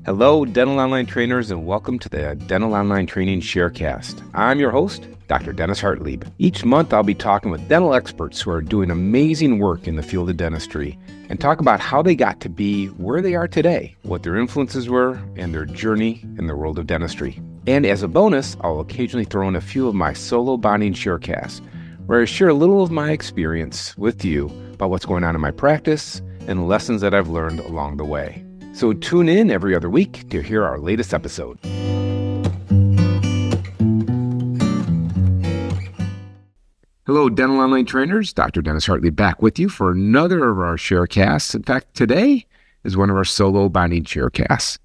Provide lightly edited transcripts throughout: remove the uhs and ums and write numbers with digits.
Hello, dental online trainers, and welcome to the Dental Online Training Sharecast. I'm your host, Dr. Dennis Hartlieb. Each month, I'll be talking with dental experts who are doing amazing work in the field of dentistry and talk about how they got to be where they are today, what their influences were, and their journey in the world of dentistry. And as a bonus, I'll occasionally throw in a few of my solo bonding sharecasts, where I share a little of my experience with you about what's going on in my practice and lessons that I've learned along the way. So tune in every other week to hear our latest episode. Hello, dental online trainers. Dr. Dennis Hartlieb back with you for another of our sharecasts. In fact, today is one of our solo bonding sharecasts.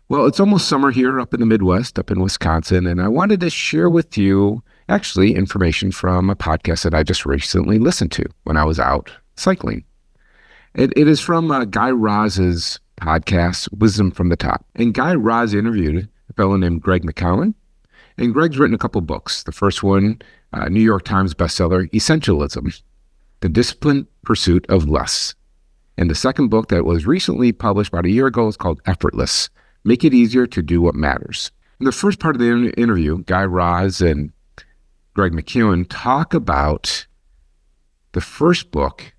Well, it's almost summer here up in the Midwest, up in Wisconsin, and I wanted to share with you actually information from a podcast that I just recently listened to when I was out cycling. It is from Guy Raz's podcast, Wisdom from the Top. And Guy Raz interviewed a fellow named Greg McKeown. And Greg's written a couple books. The first one, New York Times bestseller, Essentialism, The Disciplined Pursuit of Less. And the second book that was recently published about a year ago is called Effortless, Make It Easier to Do What Matters. In the first part of the interview, Guy Raz and Greg McKeown talk about the first book,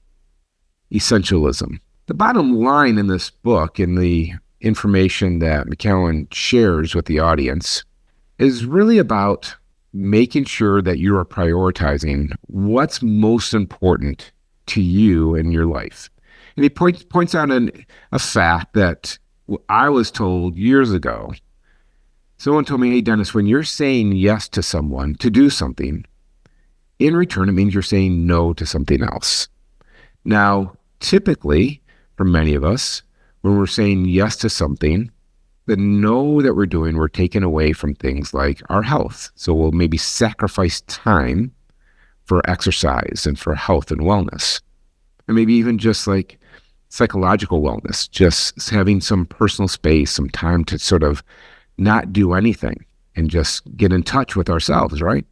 Essentialism. The bottom line in this book, in the information that McKeown shares with the audience, is really about making sure that you are prioritizing what's most important to you in your life. And he points out a fact that I was told years ago. Someone told me, hey, Dennis, when you're saying yes to someone to do something, in return, it means you're saying no to something else. Now, typically, for many of us, when we're saying yes to something, the no that we're doing, we're taking away from things like our health. So we'll maybe sacrifice time for exercise and for health and wellness. And maybe even just like psychological wellness, just having some personal space, some time to sort of not do anything and just get in touch with ourselves, right?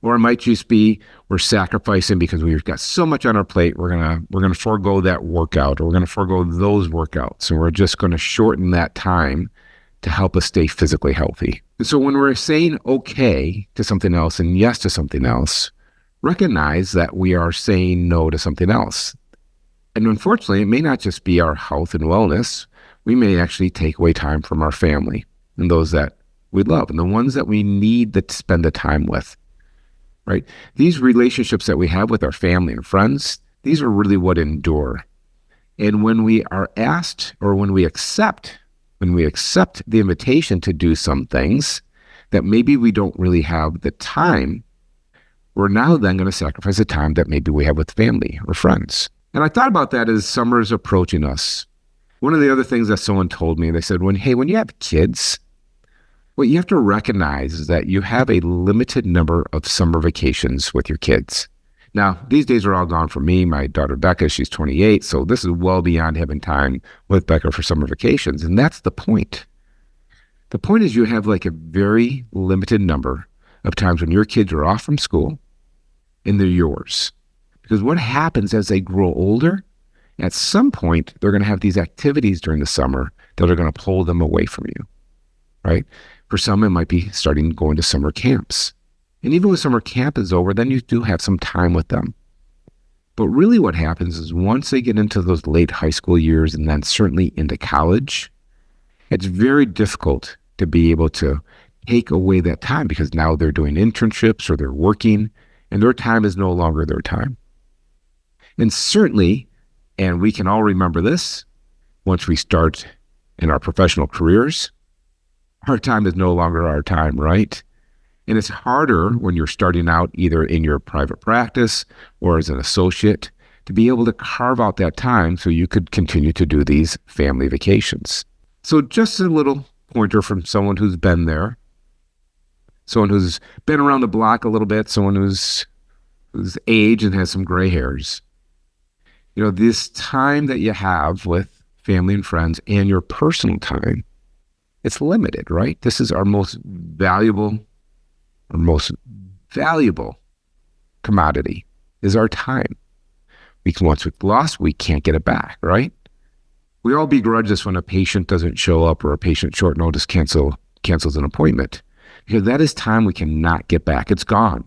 Or it might just be we're sacrificing because we've got so much on our plate. We're gonna forego that workout, or we're gonna forego those workouts, and we're just gonna shorten that time to help us stay physically healthy. And so when we're saying okay to something else and yes to something else, recognize that we are saying no to something else. And unfortunately, it may not just be our health and wellness. We may actually take away time from our family and those that we love and the ones that we need to spend the time with. Right? These relationships that we have with our family and friends, these are really what endure. And when we are asked, or when we accept the invitation to do some things that maybe we don't really have the time, we're now then going to sacrifice the time that maybe we have with family or friends. And I thought about that as summer is approaching us. One of the other things that someone told me, they said, when you have kids, what you have to recognize is that you have a limited number of summer vacations with your kids. Now, these days are all gone for me. My daughter, Becca, she's 28, so this is well beyond having time with Becca for summer vacations, and that's the point. The point is you have like a very limited number of times when your kids are off from school and they're yours. Because what happens as they grow older, at some point, they're going to have these activities during the summer that are going to pull them away from you, right? For some, it might be starting going to summer camps. And even when summer camp is over, then you do have some time with them. But really what happens is once they get into those late high school years and then certainly into college, it's very difficult to be able to take away that time because now they're doing internships or they're working and their time is no longer their time. And certainly, and we can all remember this, once we start in our professional careers, our time is no longer our time, right? And it's harder when you're starting out either in your private practice or as an associate to be able to carve out that time so you could continue to do these family vacations. So just a little pointer from someone who's been there, someone who's been around the block a little bit, someone who's aged and has some gray hairs. You know, this time that you have with family and friends and your personal time, it's limited, right? This is our most valuable commodity is our time. Once we've lost, we can't get it back, right? We all begrudge this when a patient doesn't show up or a patient short notice cancels an appointment, because that is time we cannot get back. It's gone,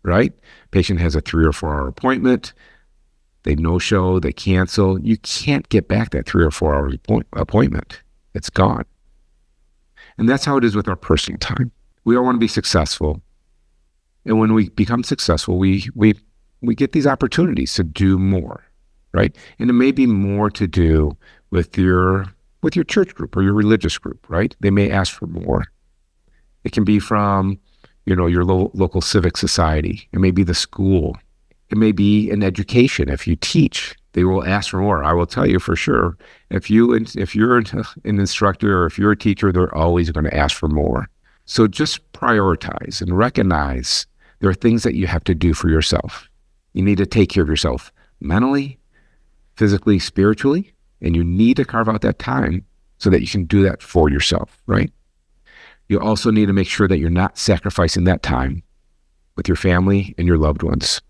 right? Patient has a 3 or 4 hour appointment. They no-show, they cancel. You can't get back that 3 or 4 hour appointment. It's gone. And that's how it is with our personal time. We all want to be successful. And when we become successful, we get these opportunities to do more, right? And it may be more to do with your church group or your religious group, right? They may ask for more. It can be from, your local civic society. It may be the school. It may be in education. If you teach, they will ask for more. I will tell you for sure, if you're an instructor or if you're a teacher, they're always going to ask for more. So just prioritize and recognize there are things that you have to do for yourself. You need to take care of yourself mentally, physically, spiritually, and you need to carve out that time so that you can do that for yourself, right? You also need to make sure that you're not sacrificing that time with your family and your loved ones.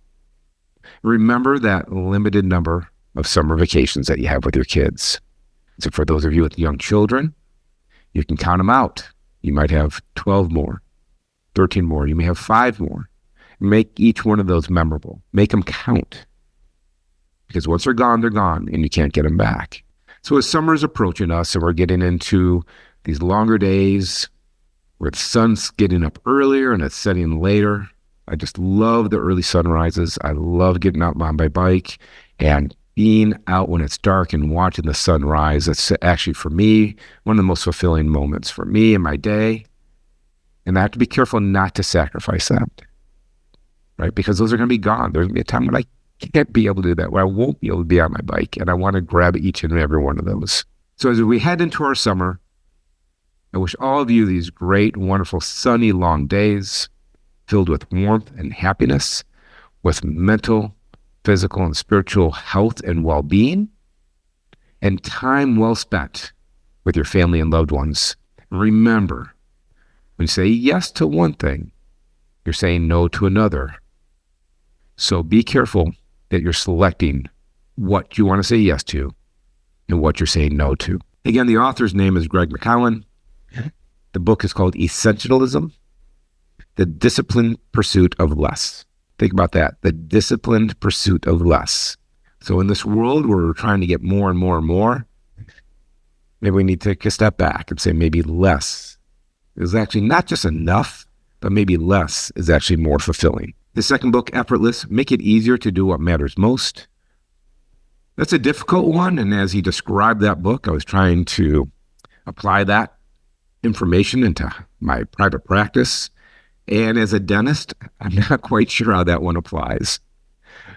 Remember that limited number of summer vacations that you have with your kids. So for those of you with young children, you can count them out. You might have 12 more, 13 more. You may have 5 more. Make each one of those memorable. Make them count. Because once they're gone, and you can't get them back. So as summer is approaching us and we're getting into these longer days where the sun's getting up earlier and it's setting later, I just love the early sunrises. I love getting out on my bike and being out when it's dark and watching the sun rise. It's actually, for me, one of the most fulfilling moments for me in my day. And I have to be careful not to sacrifice that, right? Because those are going to be gone. There's going to be a time when I can't be able to do that, where I won't be able to be on my bike, and I want to grab each and every one of those. So as we head into our summer, I wish all of you these great, wonderful, sunny, long days filled with warmth and happiness, with mental, physical, and spiritual health and well-being, and time well spent with your family and loved ones. Remember, when you say yes to one thing, you're saying no to another. So be careful that you're selecting what you want to say yes to and what you're saying no to. Again, the author's name is Greg McKeown. The book is called Essentialism, The Disciplined Pursuit of Less. Think about that, the disciplined pursuit of less. So in this world where we're trying to get more and more and more, maybe we need to take a step back and say maybe less is actually not just enough, but maybe less is actually more fulfilling. The second book, Effortless, Make It Easier to Do What Matters Most. That's a difficult one, and as he described that book, I was trying to apply that information into my private practice. And as a dentist, I'm not quite sure how that one applies.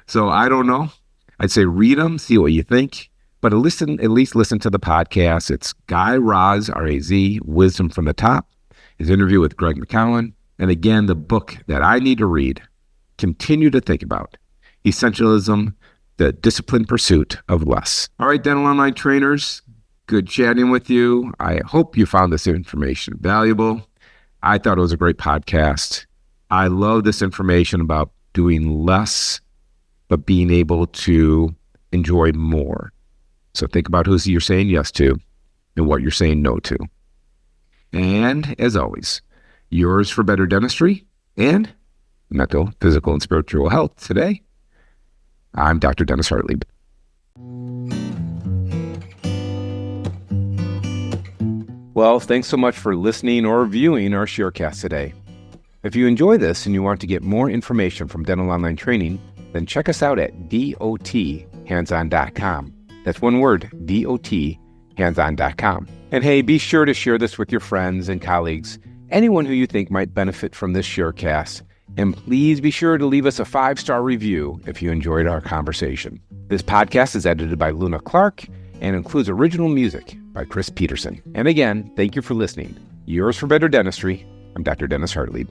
So I don't know. I'd say read them, see what you think, but at least listen to the podcast. It's Guy Raz, R-A-Z, Wisdom from the Top, his interview with Greg McKeown. And again, the book that I need to read, continue to think about, Essentialism, The Disciplined Pursuit of Less. All right, dental online trainers, good chatting with you. I hope you found this information valuable. I thought it was a great podcast. I love this information about doing less, but being able to enjoy more. So think about who you're saying yes to and what you're saying no to. And as always, yours for better dentistry and mental, physical, and spiritual health today. I'm Dr. Dennis Hartlieb. Well, thanks so much for listening or viewing our Sharecast today. If you enjoy this and you want to get more information from dental online training, then check us out at dothandson.com. That's one word, dothandson.com. And hey, be sure to share this with your friends and colleagues, anyone who you think might benefit from this Sharecast. And please be sure to leave us a 5-star review if you enjoyed our conversation. This podcast is edited by Luna Clark and includes original music by Chris Peterson. And again, thank you for listening. Yours for better dentistry. I'm Dr. Dennis Hartlieb.